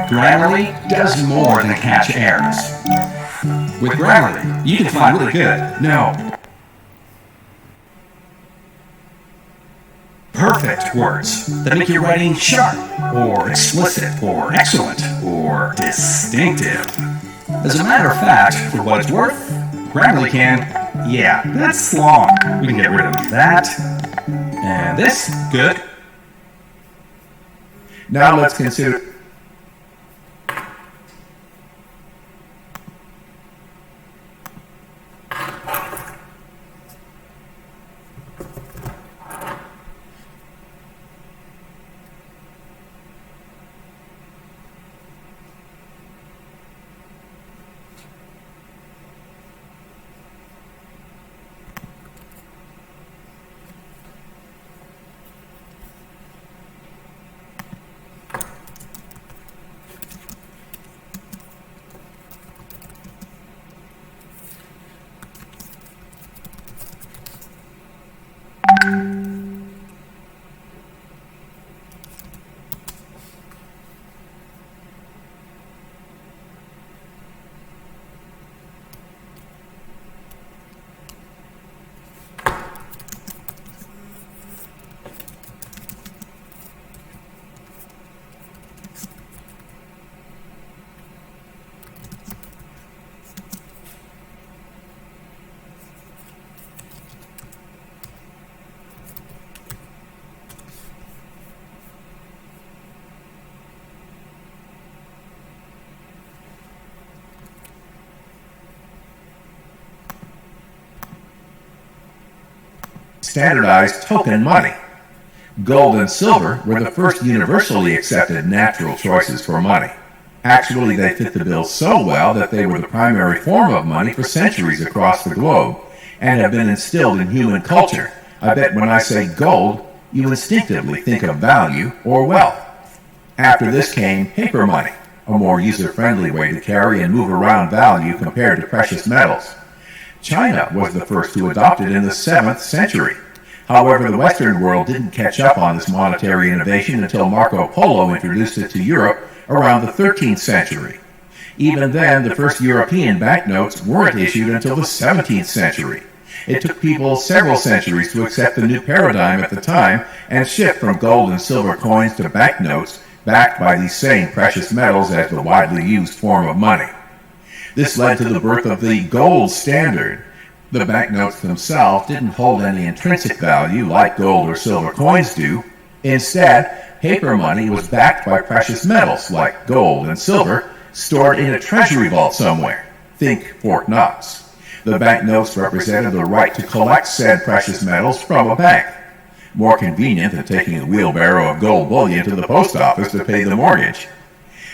Grammarly does more than catch errors. With Grammarly, you can find really good, perfect words that make your writing sharp, or explicit, or excellent, or distinctive. As a matter of fact, for what it's worth, Grammarly can, yeah, that's long. We can get rid of that, and this, good. Now let's consider standardized token money. Gold and silver were the first universally accepted natural choices for money. Actually, they fit the bill so well that they were the primary form of money for centuries across the globe and have been instilled in human culture. I bet when I say gold, you instinctively think of value or wealth. After this came paper money, a more user-friendly way to carry and move around value compared to precious metals. China was the first to adopt it in the 7th century. However, the Western world didn't catch up on this monetary innovation until Marco Polo introduced it to Europe around the 13th century. Even then, the first European banknotes weren't issued until the 17th century. It took people several centuries to accept the new paradigm at the time and shift from gold and silver coins to banknotes backed by these same precious metals as the widely used form of money. This led to the birth of the gold standard. The banknotes themselves didn't hold any intrinsic value like gold or silver coins do. Instead, paper money was backed by precious metals like gold and silver stored in a treasury vault somewhere. Think Fort Knox. The banknotes represented the right to collect said precious metals from a bank. More convenient than taking a wheelbarrow of gold bullion to the post office to pay the mortgage.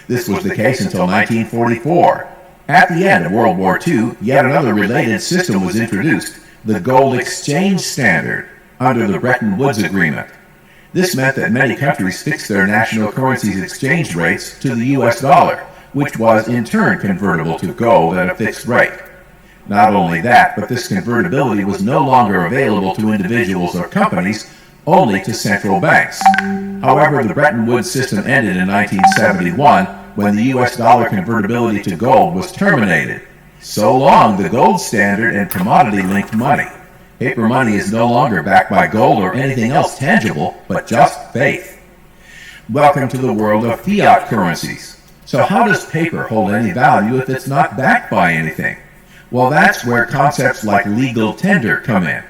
This was the case until 1944. At the end of World War II, yet another related system was introduced, the gold exchange standard, under the Bretton Woods Agreement. This meant that many countries fixed their national currency's exchange rates to the US dollar, which was in turn convertible to gold at a fixed rate. Not only that, but this convertibility was no longer available to individuals or companies, only to central banks. However, the Bretton Woods system ended in 1971 when the US dollar convertibility to gold was terminated. So long the gold standard and commodity-linked money. Paper money is no longer backed by gold or anything else tangible, but just faith. Welcome to the world of fiat currencies. So how does paper hold any value if it's not backed by anything? Well, that's where concepts like legal tender come in.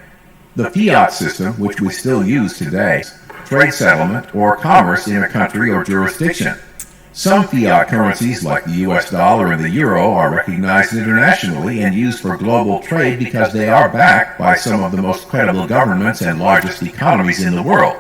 The fiat system, which we still use today, trade settlement or commerce in a country or jurisdiction. Some fiat currencies like the US dollar and the euro are recognized internationally and used for global trade because they are backed by some of the most credible governments and largest economies in the world.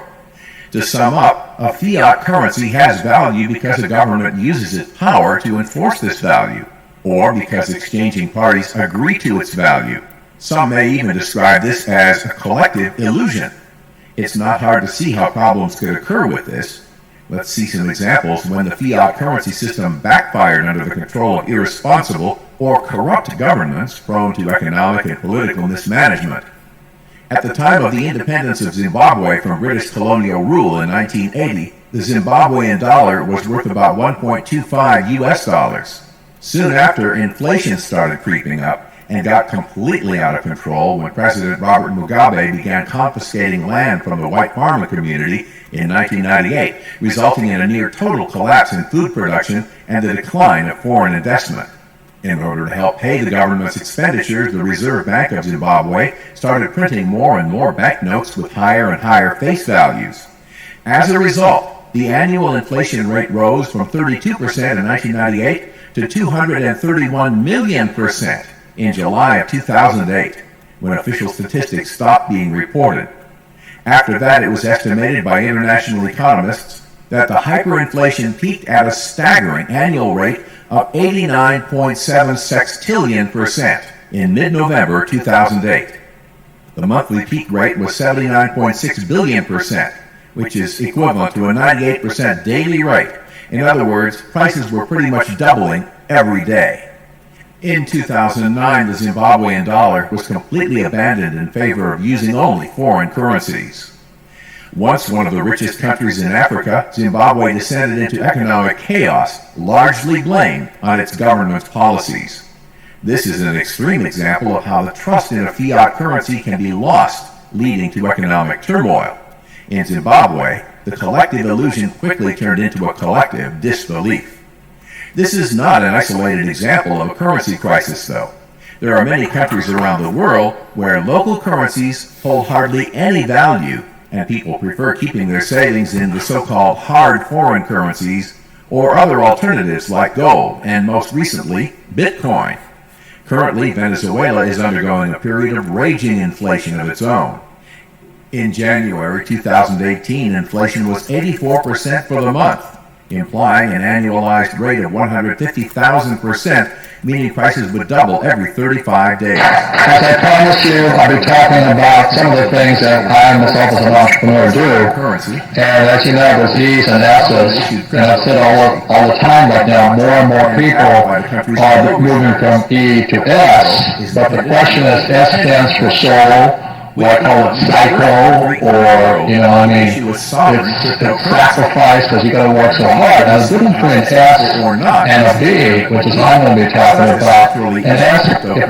To sum up, a fiat currency has value because a government uses its power to enforce this value, or because exchanging parties agree to its value. Some may even describe this as a collective illusion. It's not hard to see how problems could occur with this. Let's see some examples when the fiat currency system backfired under the control of irresponsible or corrupt governments prone to economic and political mismanagement. At the time of the independence of Zimbabwe from British colonial rule in 1980, the Zimbabwean dollar was worth about 1.25 US dollars. Soon after, inflation started creeping up and got completely out of control when President Robert Mugabe began confiscating land from the white farmer community in 1998, resulting in a near total collapse in food production and the decline of foreign investment. In order to help pay the government's expenditures, the Reserve Bank of Zimbabwe started printing more and more banknotes with higher and higher face values. As a result, the annual inflation rate rose from 32% in 1998 to 231 million % in July of 2008, when official statistics stopped being reported. After that, it was estimated by international economists that the hyperinflation peaked at a staggering annual rate of 89.7 sextillion % in mid-November 2008. The monthly peak rate was 79.6 billion %, which is equivalent to a 98% daily rate. In other words, prices were pretty much doubling every day. In 2009, the Zimbabwean dollar was completely abandoned in favor of using only foreign currencies. Once one of the richest countries in Africa, Zimbabwe descended into economic chaos, largely blamed on its government's policies. This is an extreme example of how the trust in a fiat currency can be lost, leading to economic turmoil. In Zimbabwe, the collective illusion quickly turned into a collective disbelief. This is not an isolated example of a currency crisis, though. There are many countries around the world where local currencies hold hardly any value, and people prefer keeping their savings in the so-called hard foreign currencies or other alternatives like gold, and most recently, Bitcoin. Currently, Venezuela is undergoing a period of raging inflation of its own. In January 2018, inflation was 84% for the month, implying an annualized rate of 150,000%, meaning prices would double every 35 days. As I promised you, I'll be talking about some of the things that I myself as an entrepreneur do. And as you know, with E's and S's, and I've said all the time right now, more and more people are moving from E to S. But the question is, S stands for soul, what I call it psycho, or, you know, I mean, it's sacrifice because you got to work so hard. Now, the difference between an S and a B, which is what I'm going to be talking about, an S, if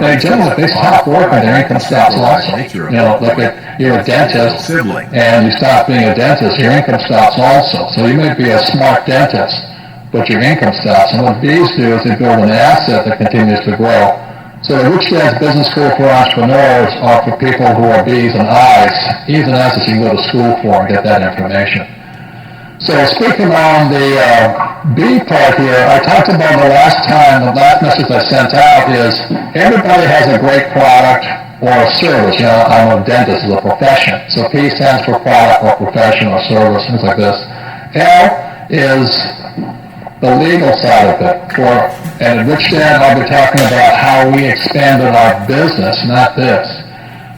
they stop working, their income stops also. You know, look at, you're a dentist, and you stop being a dentist, your income stops also. So you may be a smart dentist, but your income stops. And what Bs do is they build an asset that continues to grow. So the Rich Dad's Business School for Entrepreneurs are for people who are B's and I's. E's and S's you can go to school for and get that information. So speaking on the B part here, I talked about the last message I sent out is everybody has a great product or a service. You know, I'm a dentist as a profession. So P stands for product or profession or service, things like this. L is the legal side of it. And at Rich Dad, I'll be talking about how we expanded our business, not this.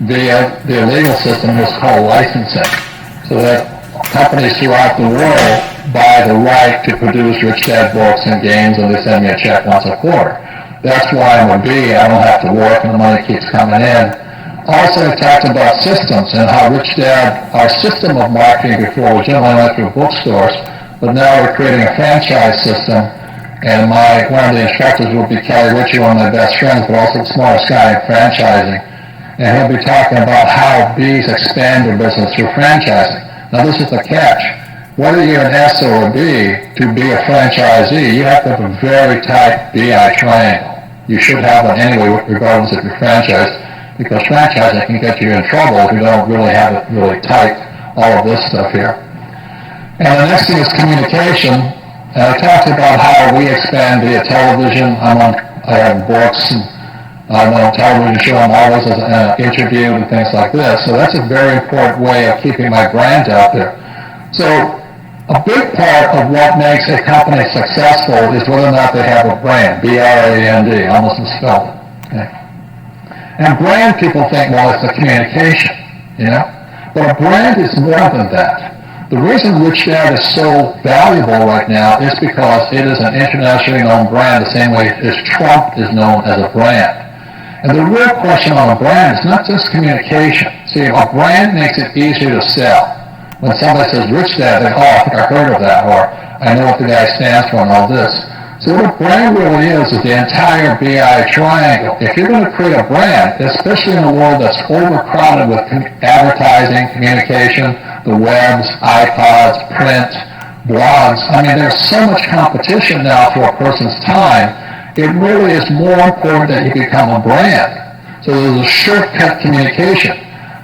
The legal system is called licensing. So that companies throughout the world buy the right to produce Rich Dad books and games, and they send me a check once a quarter. That's why I'm a B. I don't have to work, and the money keeps coming in. Also, I talked about systems and how Rich Dad, our system of marketing before was generally went through bookstores, but now we're creating a franchise system. And one of the instructors will be Kelly Ritchie, one of my best friends, but also the smartest guy in franchising. And he'll be talking about how B's expand their business through franchising. Now this is the catch. Whether you're an S or a B, to be a franchisee, you have to have a very tight BI triangle. You should have one anyway, regardless if you're franchised, because franchising can get you in trouble if you don't really have it really tight, all of this stuff here. And the next thing is communication. And I talked about how we expand via television. I have books, and I'm on a television show. I'm always interviewed and things like this. So that's a very important way of keeping my brand out there. So a big part of what makes a company successful is whether or not they have a brand, B-R-A-N-D, almost misspelled it. Okay. And brand, people think, well, it's the communication, you know? But a brand is more than that. The reason Rich Dad is so valuable right now is because it is an internationally known brand the same way as Trump is known as a brand. And the real question on a brand is not just communication. See, a brand makes it easier to sell. When somebody says Rich Dad, they go, oh, I think I heard of that, or I know what the guy stands for and all this. So what a brand really is the entire BI triangle. If you're going to create a brand, especially in a world that's overcrowded with advertising, communication, the webs, iPods, print, blogs, I mean, there's so much competition now for a person's time, it really is more important that you become a brand. So there's a shortcut communication.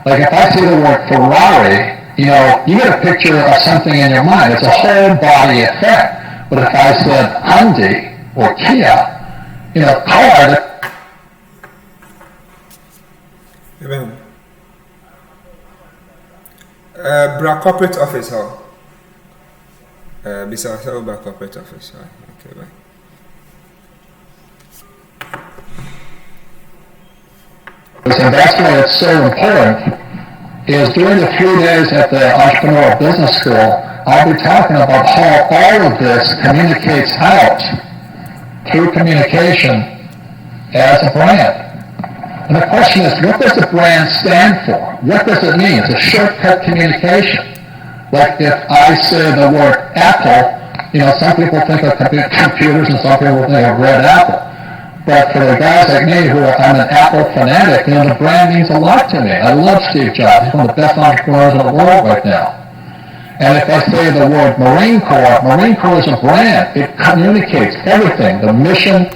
Like if I see the word Ferrari, you know, you get a picture of something in your mind. It's a whole body effect. But if I said Hyundai or Kia, you know, car. Amen. Bra corporate office, how? Besides, bra corporate office, how? Okay, bye. And that's why it's so important, is during the 3 days at the Entrepreneurial Business School, I'll be talking about how all of this communicates out through communication as a brand. And the question is, what does the brand stand for? What does it mean? It's a shortcut communication. Like if I say the word Apple, you know, some people think of computers and some people think of red apple. But for the guys like me who I'm an Apple fanatic, you know, the brand means a lot to me. I love Steve Jobs. He's one of the best entrepreneurs in the world right now. And if I say the word Marine Corps is a brand. It communicates everything, the mission.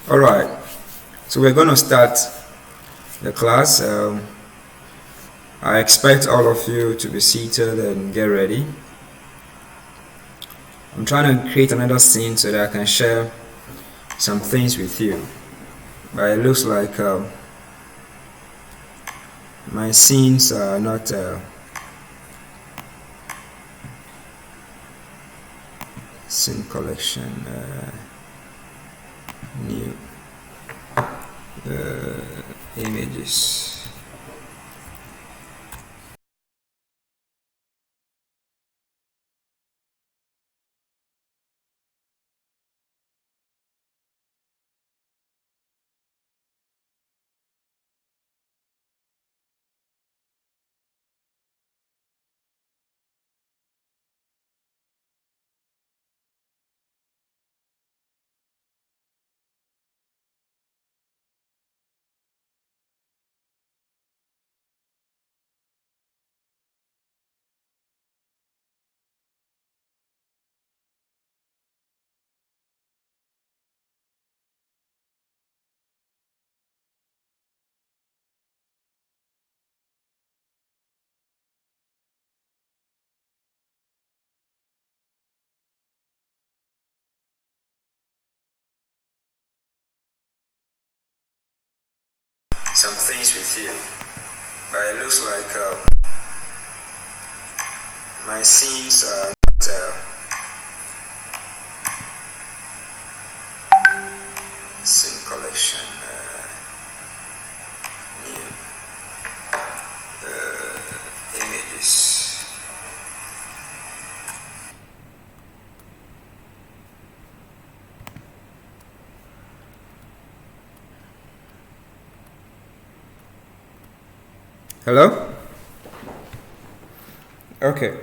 Alright, so we're going to start the class. I expect all of you to be seated and get ready. I'm trying to create another scene so that I can share some things with you. But it looks like my scenes are not scene collection new images. Some things with you, but it looks like my scenes are not scene collection new images. Hello? Okay.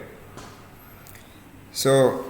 So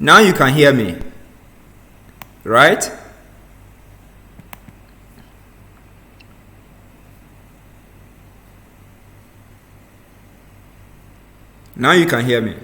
Now you can hear me, right? Now you can hear me.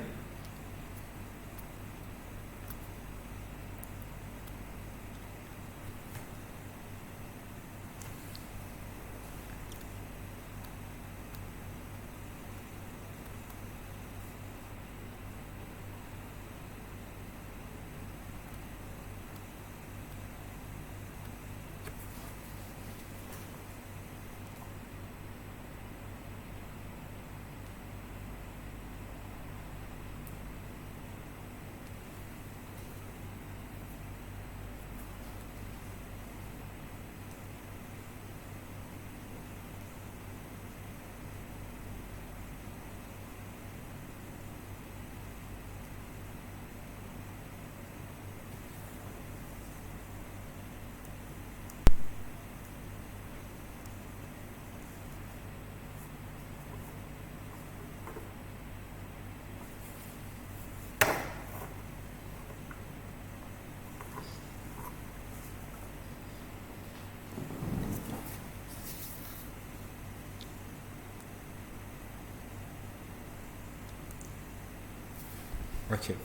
Okay.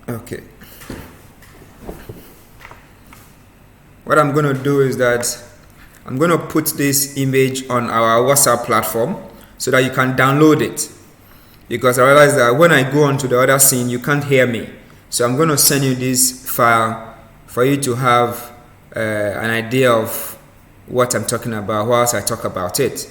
Okay. What I'm going to do is that I'm going to put this image on our WhatsApp platform so that you can download it. Because I realize that when I go on to the other scene, you can't hear me. So I'm going to send you this file for you to have an idea of what I'm talking about whilst I talk about it.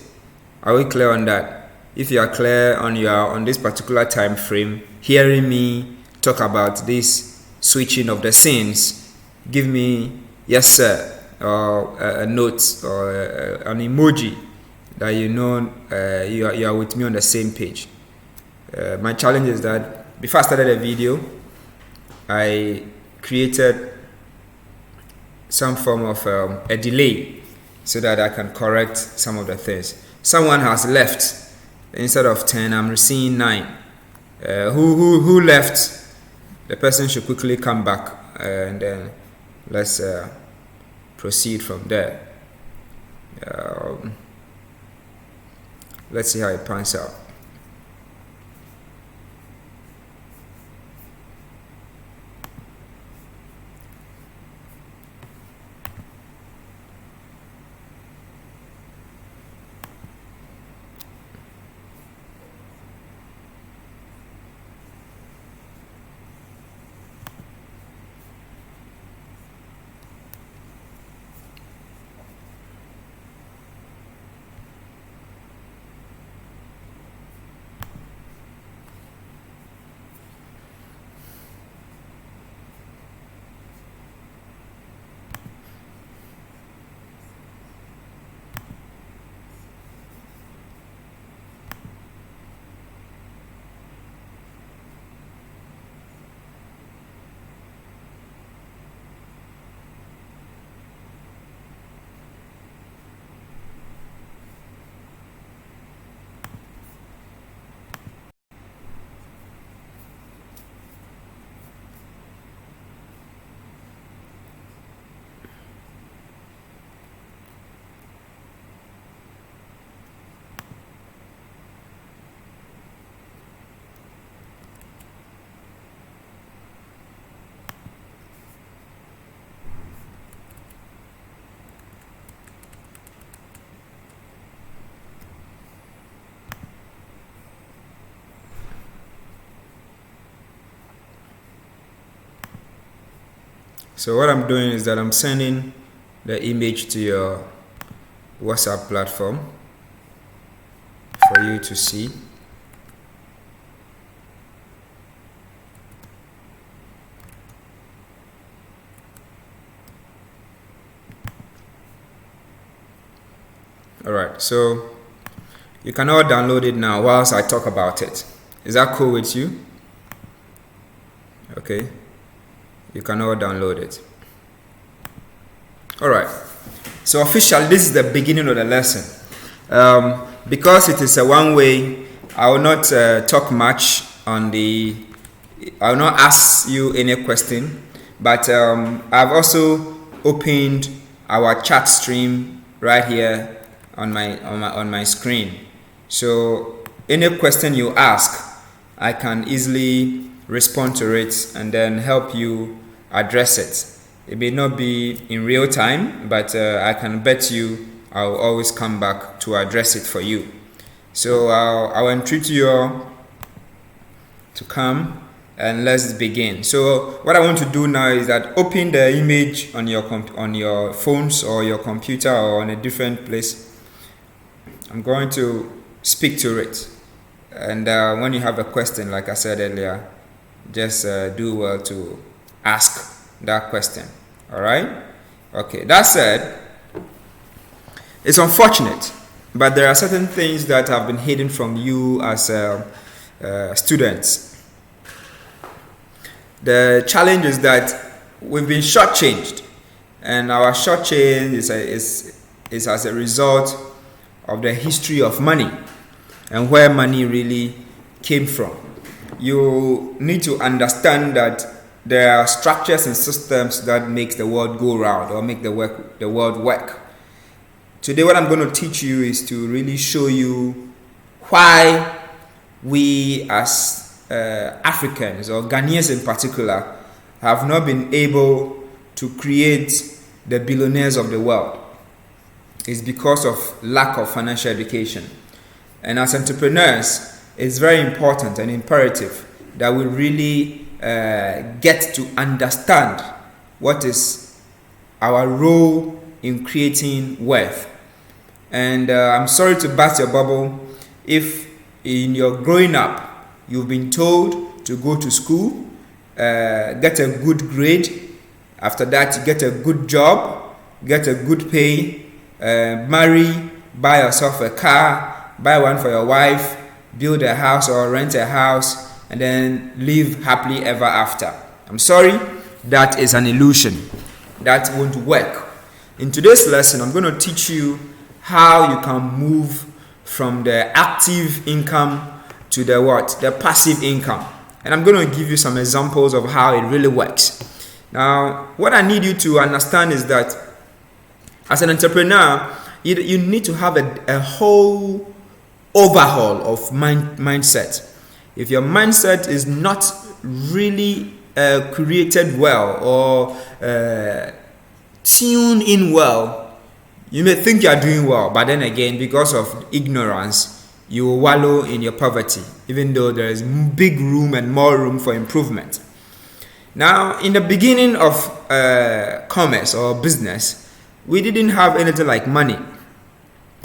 Are we clear on that? If you are clear on this particular time frame, hearing me talk about this switching of the scenes, give me yes sir or a note or an emoji that you know you are with me on the same page. My challenge is that before I started the video, I created some form of a delay so that I can correct some of the things. Someone has left. Instead of 10, I'm seeing 9. Who left? The person should quickly come back and then let's proceed from there. Let's see how it pans out. So what I'm doing is that I'm sending the image to your WhatsApp platform for you to see. Alright, so you can all download it now whilst I talk about it. Is that cool with you? Okay, you can all download it. Alright, so officially this is the beginning of the lesson. Because it is a one-way, I will not talk much on the, I will not ask you any question, but I've also opened our chat stream right here on my screen. So any question you ask, I can easily respond to it and then help you address it. It may not be in real time, but I can bet you I'll always come back to address it for you. So I'll entreat you all to come and let's begin. So what I want to do now is that open the image on your phones or your computer or on a different place. I'm going to speak to it, and when you have a question, like I said earlier, just do well to ask that question. All right? Okay, that said, it's unfortunate, but there are certain things that have been hidden from you as students. The challenge is that we've been shortchanged, and our shortchange is as a result of the history of money and where money really came from. You need to understand that there are structures and systems that makes the world go round or make the world work. Today what I'm going to teach you is to really show you why we as Africans or Ghanaians in particular have not been able to create the billionaires of the world. It's because of lack of financial education. And as entrepreneurs, it's very important and imperative that we really get to understand what is our role in creating wealth. And I'm sorry to burst your bubble if in your growing up you've been told to go to school, get a good grade, after that you get a good job, get a good pay, marry, buy yourself a car, buy one for your wife, build a house or rent a house, and then live happily ever after. I'm sorry, that is an illusion. That won't work. In today's lesson, I'm going to teach you how you can move from the active income to the what? The passive income. And I'm going to give you some examples of how it really works. Now, what I need you to understand is that as an entrepreneur, you need to have a whole overhaul of mindset. If your mindset is not really created well or tuned in well, you may think you are doing well, but then again, because of ignorance, you will wallow in your poverty, even though there is big room and more room for improvement. Now, in the beginning of commerce or business, we didn't have anything like money.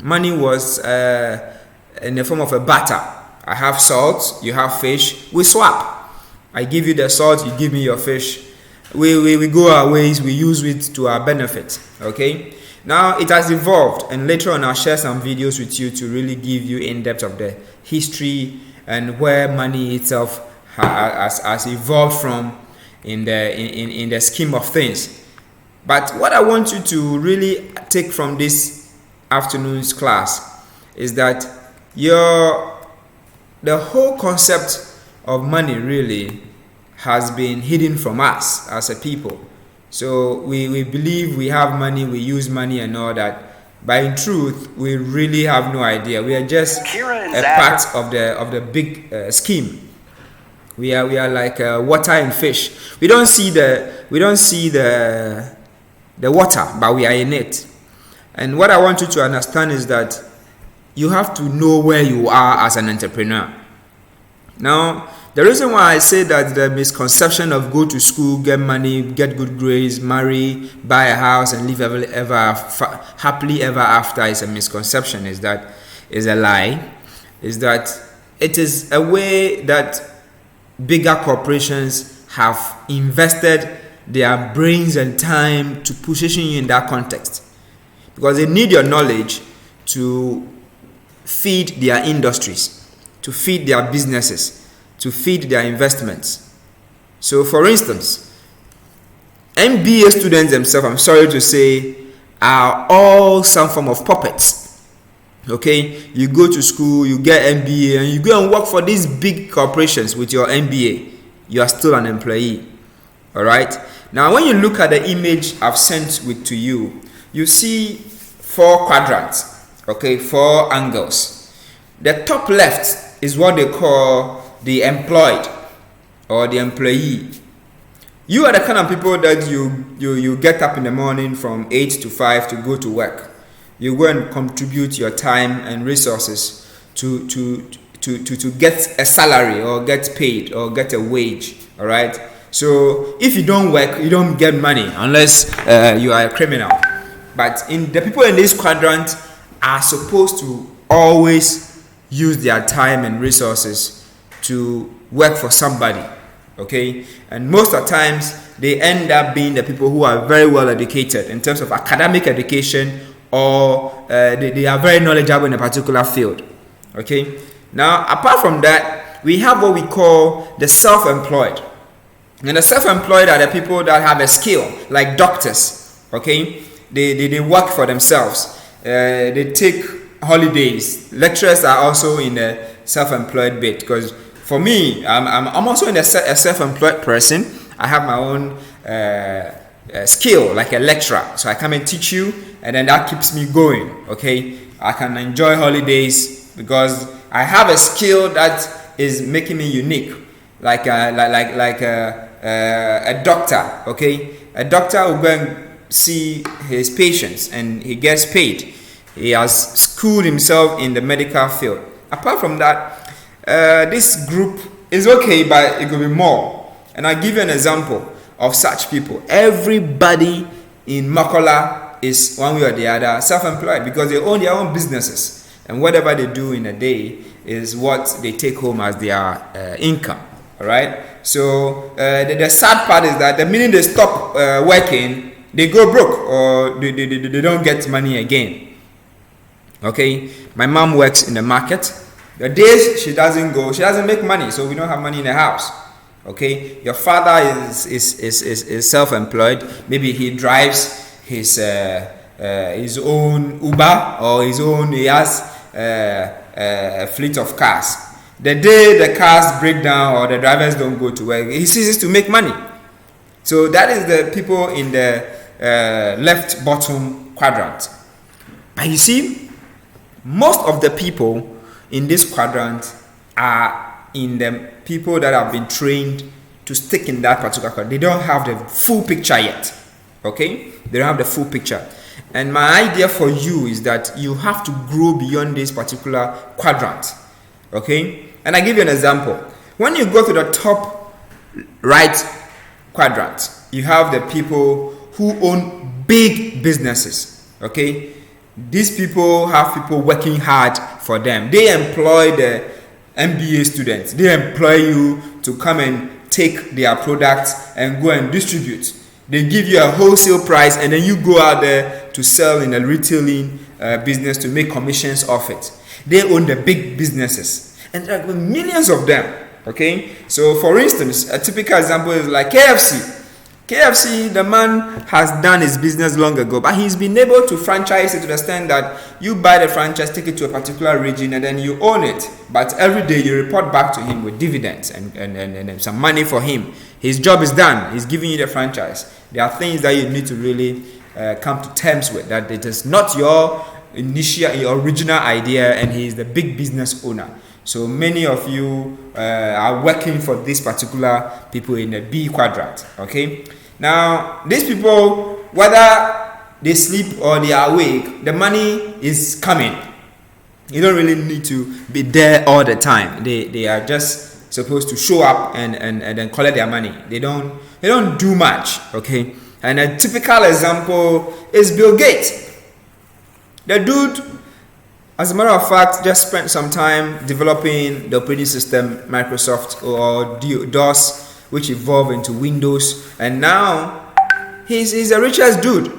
Money was in the form of a barter. I have salt, you have fish, we swap. I give you the salt, you give me your fish. We go our ways, we use it to our benefit. Okay? Now it has evolved, and later on I'll share some videos with you to really give you in depth of the history and where money itself has evolved from in the scheme of things. But what I want you to really take from this afternoon's class is that the whole concept of money really has been hidden from us as a people. So we believe we have money, we use money and all that, but in truth we really have no idea. We are just a part of the big scheme. We are like water and fish. We don't see the water, but we are in it. And what I want you to understand is that you have to know where you are as an entrepreneur. Now, The reason why I say that the misconception of go to school, get money, get good grades, marry, buy a house, and live happily ever after is a misconception is a lie. Is that it is a way that bigger corporations have invested their brains and time to position you in that context, because they need your knowledge to feed their industries, to feed their businesses, to feed their investments. So for instance, MBA students themselves, I'm sorry to say, are all some form of puppets. Okay, you go to school, you get MBA, and you go and work for these big corporations with your MBA. You are still an employee. All right. Now, when you look at the image I've sent to you, you see 4 quadrants. Okay, 4 angles. The top left is what they call the employed or the employee. You are the kind of people that you get up in the morning from 8 to 5 to go to work. You go and contribute your time and resources to get a salary or get paid or get a wage. All right. So if you don't work, you don't get money unless you are a criminal. But the people in this quadrant are supposed to always use their time and resources to work for somebody. Okay, and most of the times they end up being the people who are very well educated in terms of academic education, or they are very knowledgeable in a particular field. Okay, now apart from that, we have what we call the self-employed. And the self-employed are the people that have a skill, like doctors. Okay, they work for themselves. They take holidays. Lecturers are also in the self-employed bit, because for me, I'm also a self-employed person. I have my own skill, like a lecturer. So I come and teach you, and then that keeps me going. Okay, I can enjoy holidays because I have a skill that is making me unique, like a doctor. Okay, a doctor will go and see his patients, and he gets paid. He has schooled himself in the medical field. Apart from that, this group is okay, but it could be more. And I'll give you an example of such people. Everybody in Makola is one way or the other self-employed, because they own their own businesses, and whatever they do in a day is what they take home as their income. All right. So the sad part is that the minute they stop working, they go broke, or they don't get money again. Okay. My mom works in the market. The days she doesn't go, she doesn't make money, so we don't have money in the house. Okay, your father is self-employed. Maybe he drives his own Uber, or he has a fleet of cars. The day the cars break down or the drivers don't go to work, he ceases to make money. So that is the people in the left bottom quadrant. But you see, most of the people in this quadrant are in the people that have been trained to stick in that particular quadrant. They don't have the full picture yet. Okay, they don't have the full picture. And my idea for you is that you have to grow beyond this particular quadrant. Okay, and I give you an example. When you go to the top right quadrant, you have the people who own big businesses. Okay, these people have people working hard for them. They employ the MBA students. They employ you to come and take their products and go and distribute. They give you a wholesale price, and then you go out there to sell in a retailing business to make commissions off it. They own the big businesses, and there are millions of them. Okay, so for instance, a typical example is like KFC. KFC, the man has done his business long ago, but he's been able to franchise it to the extent that you buy the franchise, take it to a particular region, and then you own it. But every day you report back to him with dividends and some money for him. His job is done. He's giving you the franchise. There are things that you need to really come to terms with, that it is not your original idea, and he is the big business owner. So many of you are working for this particular people in the B quadrant. Okay. Now, these people, whether they sleep or they are awake, the money is coming. You don't really need to be there all the time. They are just supposed to show up and then collect their money. They don't do much, okay? And a typical example is Bill Gates. The dude, as a matter of fact, just spent some time developing the operating system Microsoft or DOS, which evolved into Windows, and now he's the richest dude.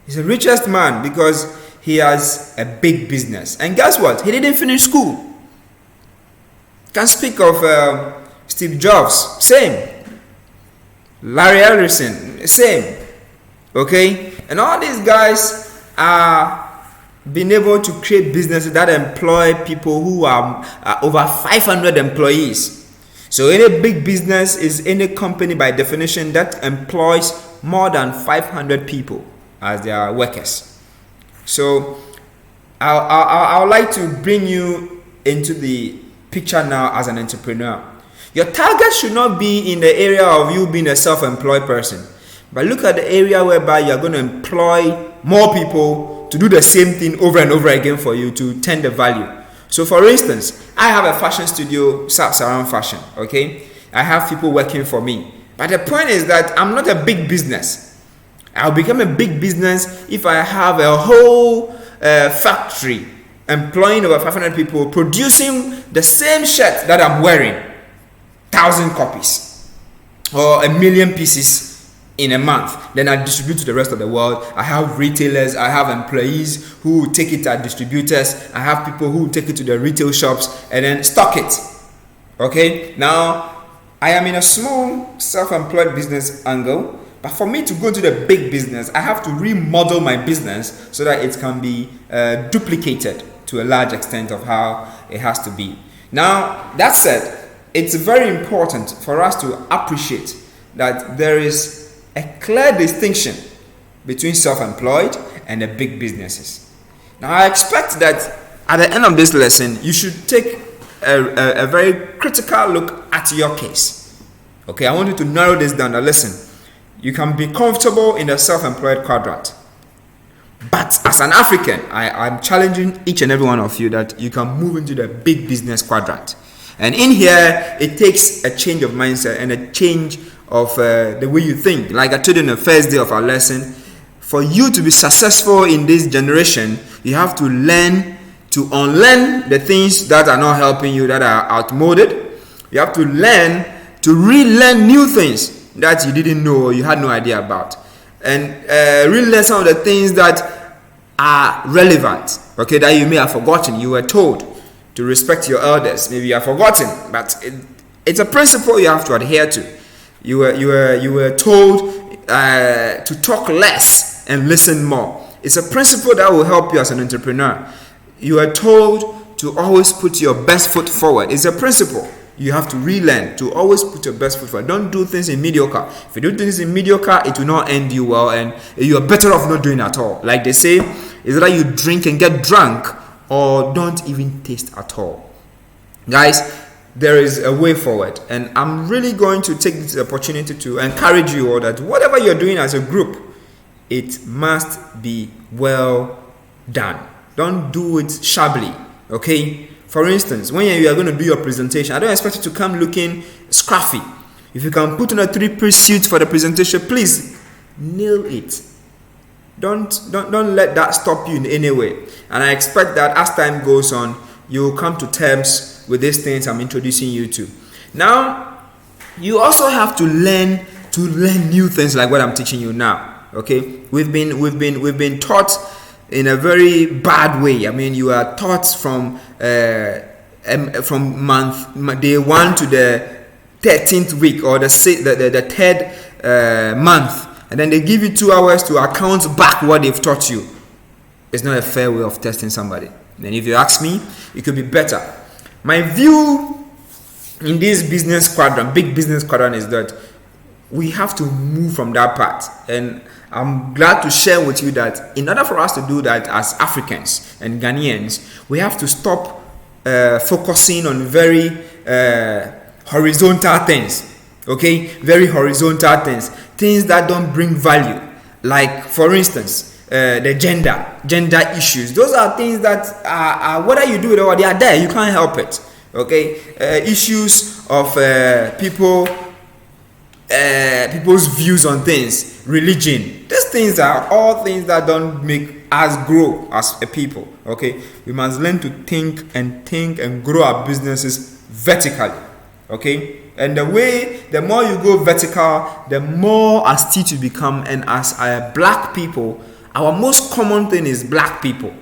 He's the richest man because he has a big business. And guess what? He didn't finish school. Can speak of Steve Jobs, same. Larry Ellison, same. Okay? And all these guys are being able to create businesses that employ people who are over 500 employees. So any big business is any company by definition that employs more than 500 people as their workers. So I would like to bring you into the picture now as an entrepreneur. Your target should not be in the area of you being a self-employed person, but look at the area whereby you're going to employ more people to do the same thing over and over again for you to turn the value. So for instance, I have a fashion studio, SAPs around fashion, okay? I have people working for me. But the point is that I'm not a big business. I'll become a big business if I have a whole factory employing over 500 people producing the same shirt that I'm wearing, 1,000 copies or 1,000,000 pieces in a month. Then I distribute to the rest of the world. I have retailers, I have employees who take it at distributors, I have people who take it to the retail shops and then stock it. Okay, now I am in a small self-employed business angle, but for me to go into the big business, I have to remodel my business so that it can be duplicated to a large extent of how it has to be. Now, that said, it's very important for us to appreciate that there is a clear distinction between self-employed and the big businesses. Now, I expect that at the end of this lesson, you should take a very critical look at your case. Okay, I want you to narrow this down. Now, listen, you can be comfortable in the self-employed quadrant, but as an African, I'm challenging each and every one of you that you can move into the big business quadrant. And in here, it takes a change of mindset and a change of the way you think. Like I told you in the first day of our lesson, for you to be successful in this generation, you have to learn to unlearn the things that are not helping you, that are outmoded. You have to learn to relearn new things that you didn't know or you had no idea about, and relearn some of the things that are relevant, okay, that you may have forgotten. You were told to respect your elders, maybe you have forgotten, but it's a principle you have to adhere to. You were told to talk less and listen more. It's a principle that will help you as an entrepreneur. You are told to always put your best foot forward. It's a principle you have to relearn, to always put your best foot forward. Don't do things in mediocre. If you do things in mediocre, it will not end you well, and you are better off not doing at all. Like they say, is that you drink and get drunk, or don't even taste at all. Guys, there is a way forward, and I'm really going to take this opportunity to encourage you all that whatever you're doing as a group, it must be well done. Don't do it shabbily, okay? For instance, when you are going to do your presentation, I don't expect you to come looking scruffy. If you can put on a 3-piece suit for the presentation, please nail it. Don't let that stop you in any way. And I expect that as time goes on, you will come to terms with these things I'm introducing you to. Now, you also have to learn new things like what I'm teaching you now. Okay, we've been taught in a very bad way. I mean, you are taught from month day 1 to the 13th week or the third month, and then they give you 2 hours to account back what they've taught you. It's not a fair way of testing somebody. And if you ask me, it could be better. My view in this business quadrant, big business quadrant, is that we have to move from that part. And I'm glad to share with you that in order for us to do that as Africans and Ghanaians, we have to stop focusing on very horizontal things. Okay? Very horizontal things that don't bring value. Like, for instance, the gender issues. Those are things that are whether you do it or they are there. You can't help it. Okay, issues of people's views on things, religion. These things are all things that don't make us grow as a people. Okay, we must learn to think and grow our businesses vertically. Okay, and the more you go vertical, the more astute you become. And as black people, our most common thing is black people.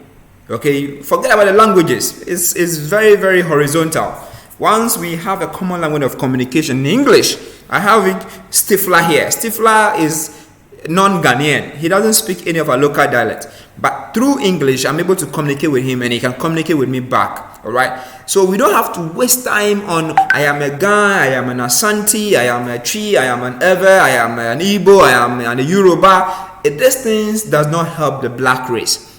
Okay, forget about the languages. It's very, very horizontal. Once we have a common language of communication in English, I have it, Stifler here. Stifler is non-Ghanaian. He doesn't speak any of our local dialect. But through English, I'm able to communicate with him and he can communicate with me back. Alright? So we don't have to waste time on I am a Ga, I am an Asante, I am a Chi, I am an Ewe, I am an Igbo, I am an Yoruba. These things does not help the black race.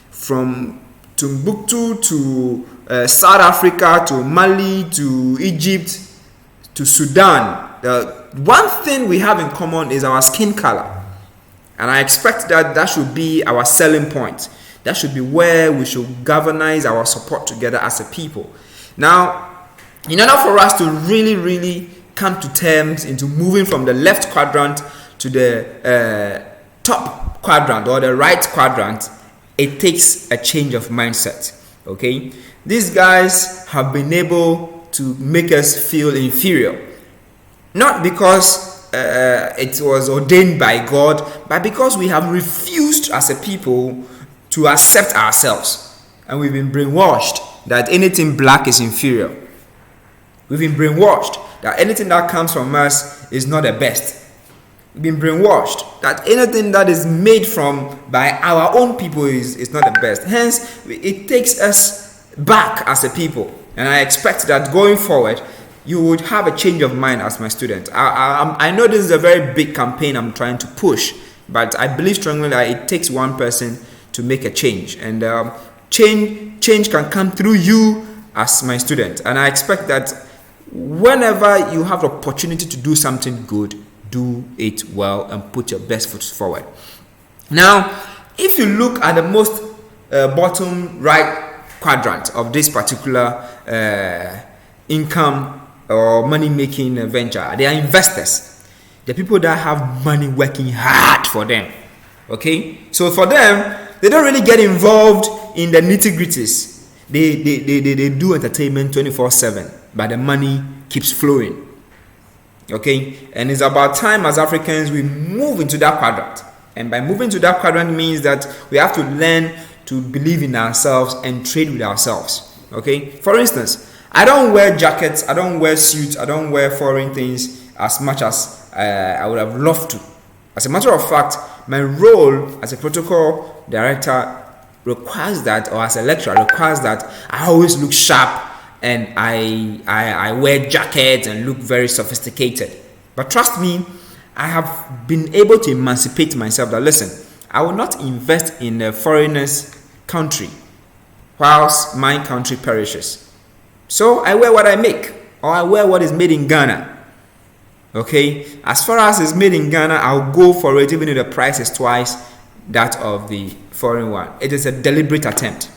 From Timbuktu to South Africa to Mali to Egypt to Sudan, one thing we have in common is our skin color. And I expect that should be our selling point. That should be where we should galvanize our support together as a people. Now, in order for us to really, really come to terms into moving from the left quadrant to the top quadrant or the right quadrant, it takes a change of mindset. Okay, these guys have been able to make us feel inferior, not because it was ordained by God, but because we have refused as a people to accept ourselves, and we've been brainwashed that anything black is inferior. We've been brainwashed that anything that comes from us is not the best. We've been brainwashed that anything that is made by our own people is not the best. Hence, it takes us back as a people. And I expect that going forward, you would have a change of mind as my student. I know this is a very big campaign I'm trying to push, but I believe strongly that it takes one person to make a change. And change can come through you as my student. And I expect that whenever you have the opportunity to do something good, do it well and put your best foot forward. Now, if you look at the most bottom right quadrant of this particular income or money making venture, they are investors. The people that have money working hard for them. Okay, so for them, they don't really get involved in the nitty-gritties. They do entertainment 24/7, but the money keeps flowing. Okay, and it's about time as Africans we move into that quadrant. And by moving to that quadrant means that we have to learn to believe in ourselves and trade with ourselves. Okay, for instance, I don't wear jackets, I don't wear suits, I don't wear foreign things as much as I would have loved to. As a matter of fact, my role as a protocol director requires that, or as a lecturer requires that I always look sharp and I wear jackets and look very sophisticated. But trust me, I have been able to emancipate myself that, listen, I will not invest in a foreigner's country whilst my country perishes. So I wear what I make, or I wear what is made in Ghana. Okay, as far as it's made in Ghana, I'll go for it even if the price is twice that of the foreign one. It is a deliberate attempt.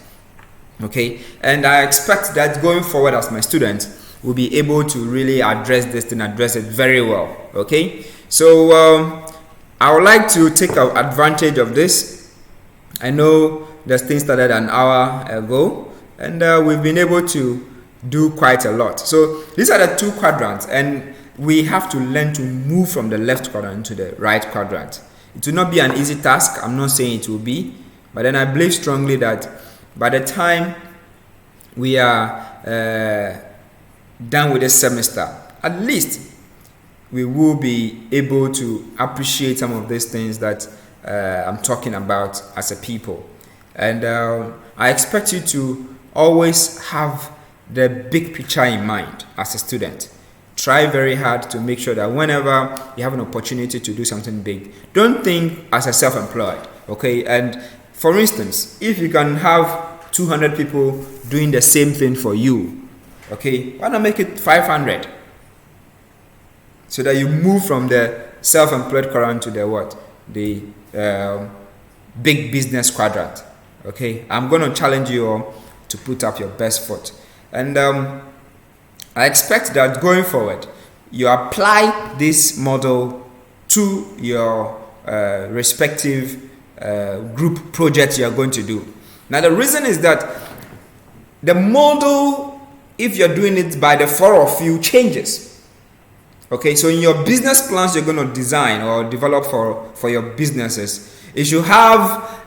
Okay, and I expect that going forward as my students will be able to really address this and address it very well. Okay, so I would like to take advantage of this. I know this thing started an hour ago, and we've been able to do quite a lot. So these are the two quadrants, and we have to learn to move from the left quadrant to the right quadrant. It will not be an easy task. I'm not saying it will be, but then I believe strongly that by the time we are done with this semester, at least we will be able to appreciate some of these things that I'm talking about as a people. And I expect you to always have the big picture in mind as a student. Try very hard to make sure that whenever you have an opportunity to do something big, don't think as a self-employed. Okay, and for instance, if you can have 200 people doing the same thing for you, okay, why not make it 500? So that you move from the self-employed quadrant to the what? The big business quadrant. Okay, I'm going to challenge you all to put up your best foot. And I expect that going forward, you apply this model to your respective group projects you are going to do. Now, the reason is that the model, if you're doing it by the four of you, changes. Okay, so in your business plans you're going to design or develop for your businesses, it should have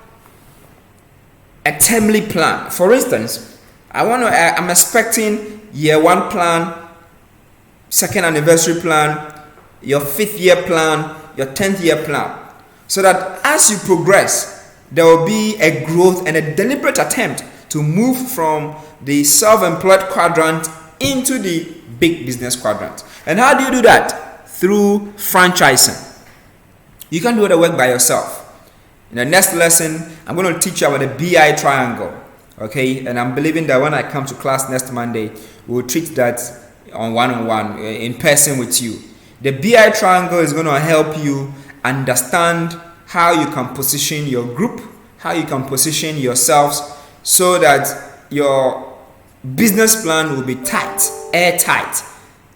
a termly plan. For instance, I'm expecting year 1 plan, second anniversary plan, your 5th year plan, your 10th year plan, so that as you progress, there will be a growth and a deliberate attempt to move from the self-employed quadrant into the big business quadrant. And how do you do that? Through franchising. You can do the work by yourself. In the next lesson, I'm going to teach you about the BI triangle. Okay, and I'm believing that when I come to class next Monday, we'll treat that on one-on-one, in person with you. The BI triangle is going to help you understand how you can position your group, how you can position yourselves, so that your business plan will be tight, airtight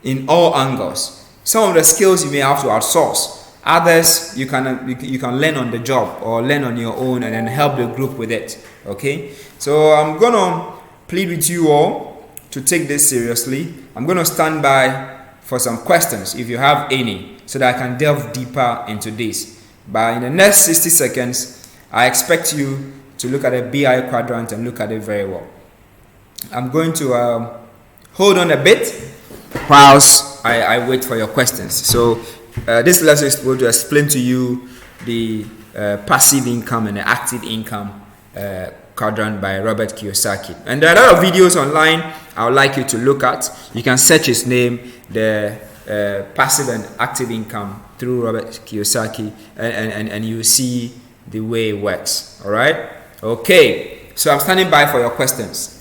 in all angles. Some of the skills you may have to outsource. Others you can learn on the job or learn on your own and then help the group with it. Okay, so I'm gonna plead with you all to take this seriously. I'm gonna stand by for some questions if you have any, so that I can delve deeper into this. But in the next 60 seconds, I expect you to look at the BI quadrant and look at it very well. I'm going to hold on a bit whilst I wait for your questions. So this lesson is going to explain to you the passive income and the active income quadrant by Robert Kiyosaki. And there are a lot of videos online I would like you to look at. You can search his name, the passive and active income, through Robert Kiyosaki, and you see the way it works. All right? Okay. So I'm standing by for your questions.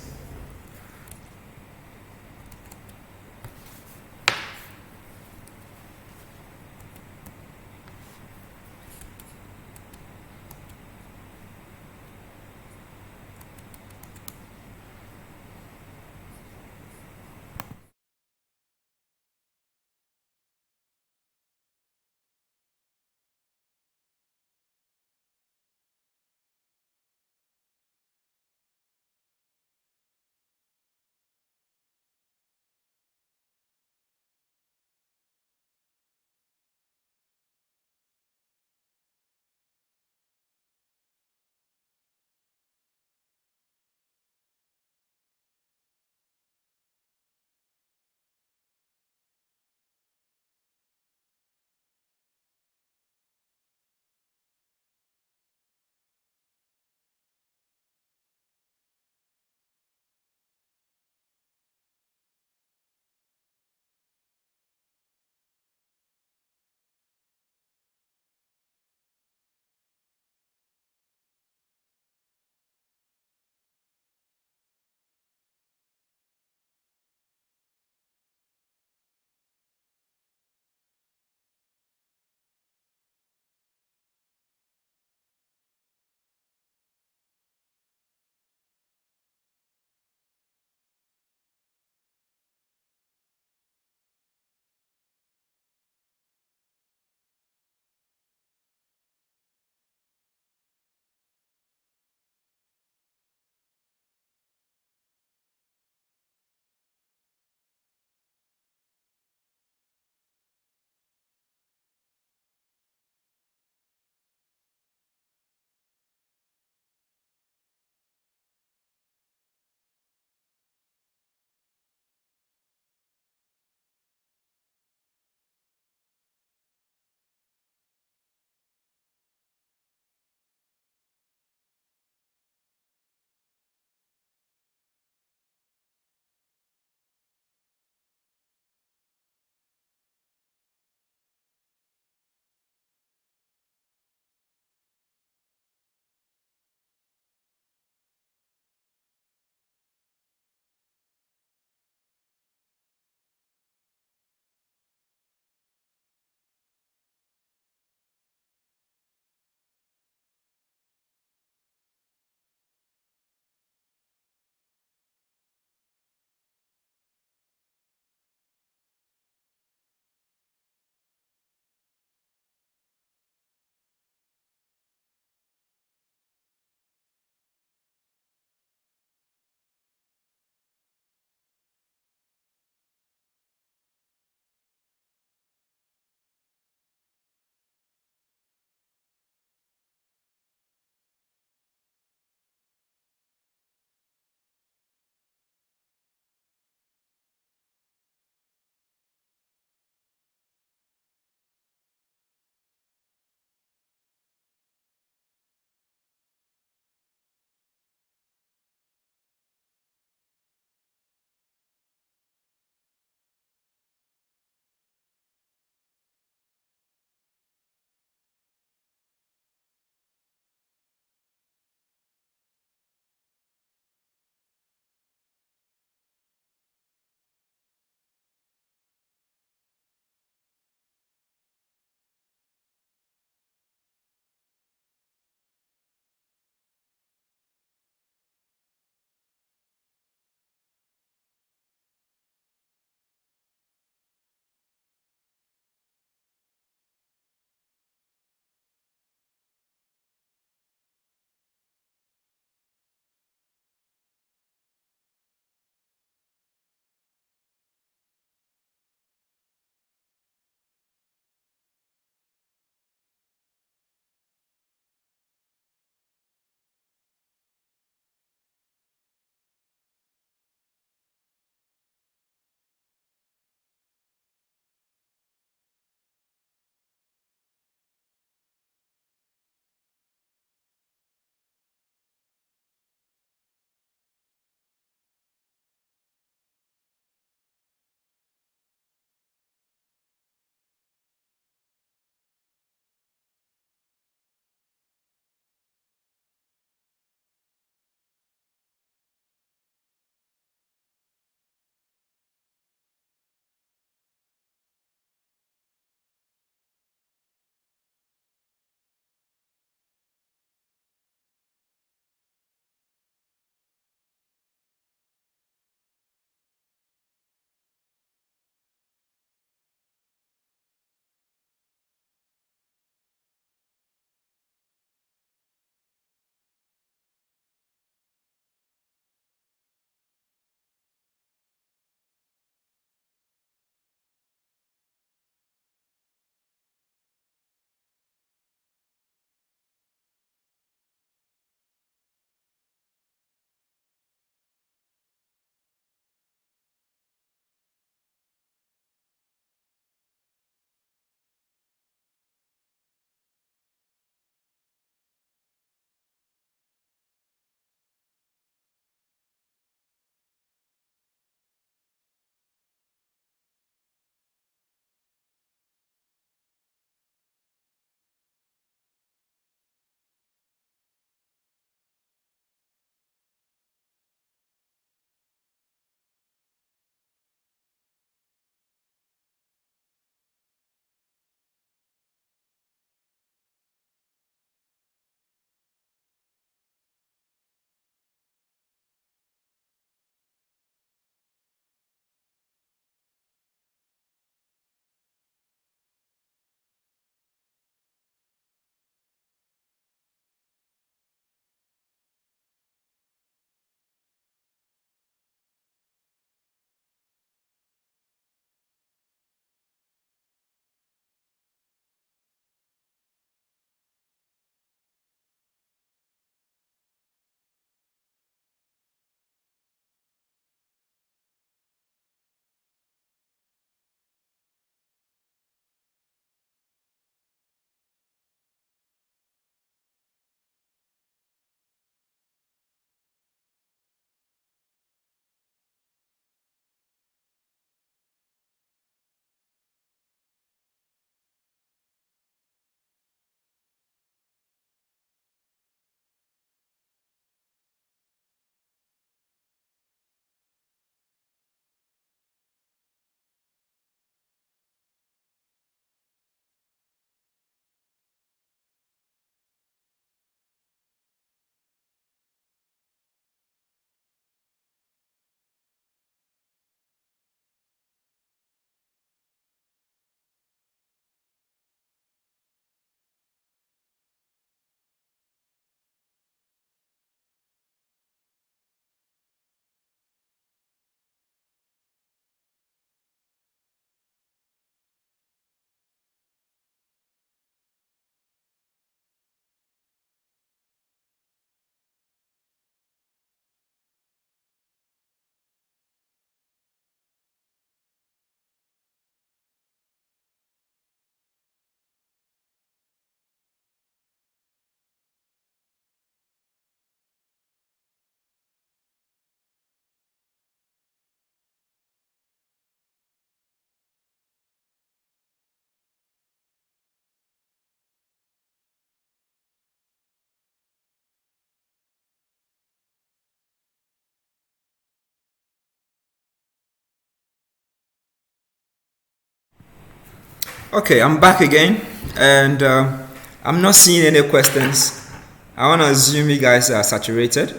Okay, I'm back again, and I'm not seeing any questions. I want to assume you guys are saturated,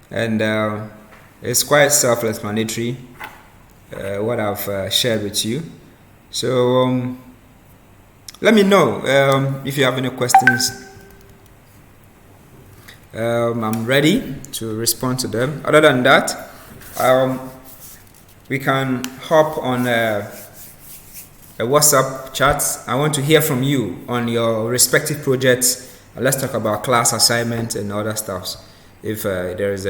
and it's quite self-explanatory what I've shared with you. So let me know if you have any questions. I'm ready to respond to them. Other than that, we can hop on a WhatsApp chat. I want to hear from you on your respective projects. Let's talk about class assignments and other stuffs. If there is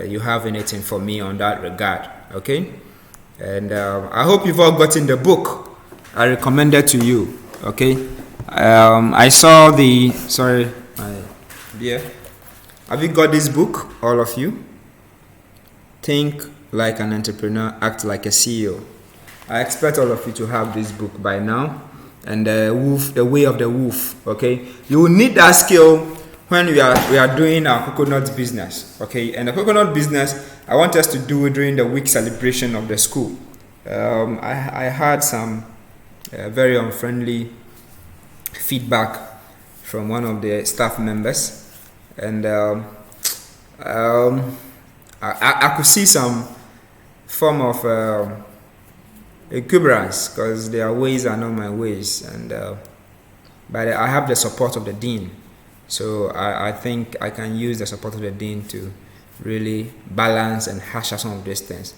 you have anything for me on that regard, okay? And I hope you've all gotten the book I recommended to you, okay? I saw the my dear. Have you got this book, all of you? Think like an entrepreneur, act like a CEO. I expect all of you to have this book by now. And the way of the wolf, okay? You will need that skill when we are doing our coconut business, okay? And the coconut business, I want us to do it during the week celebration of the school. I had some very unfriendly feedback from one of the staff members, and I could see some form of exuberance because their ways are not my ways, and but I have the support of the dean, so I think I can use the support of the dean to really balance and hash out some of these things.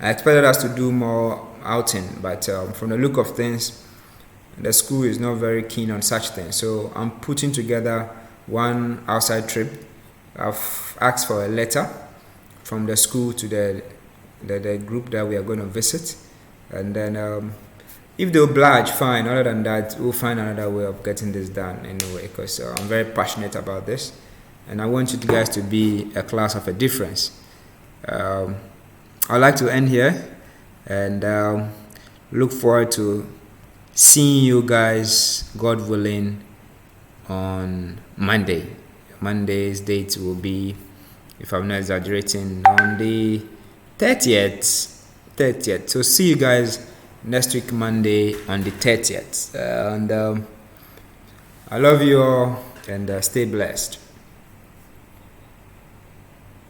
I expected us to do more outing, but from the look of things, the school is not very keen on such things. So I'm putting together one outside trip. I've asked for a letter from the school to the group that we are going to visit, and then if they oblige, fine. Other than that, we'll find another way of getting this done anyway, because I'm very passionate about this, and I want you guys to be a class of a difference. I'd like to end here, and look forward to seeing you guys, God willing, on Monday. Monday's date will be, if I'm not exaggerating, on the 30th. So see you guys next week, Monday, on the 30th. And I love you all, and stay blessed.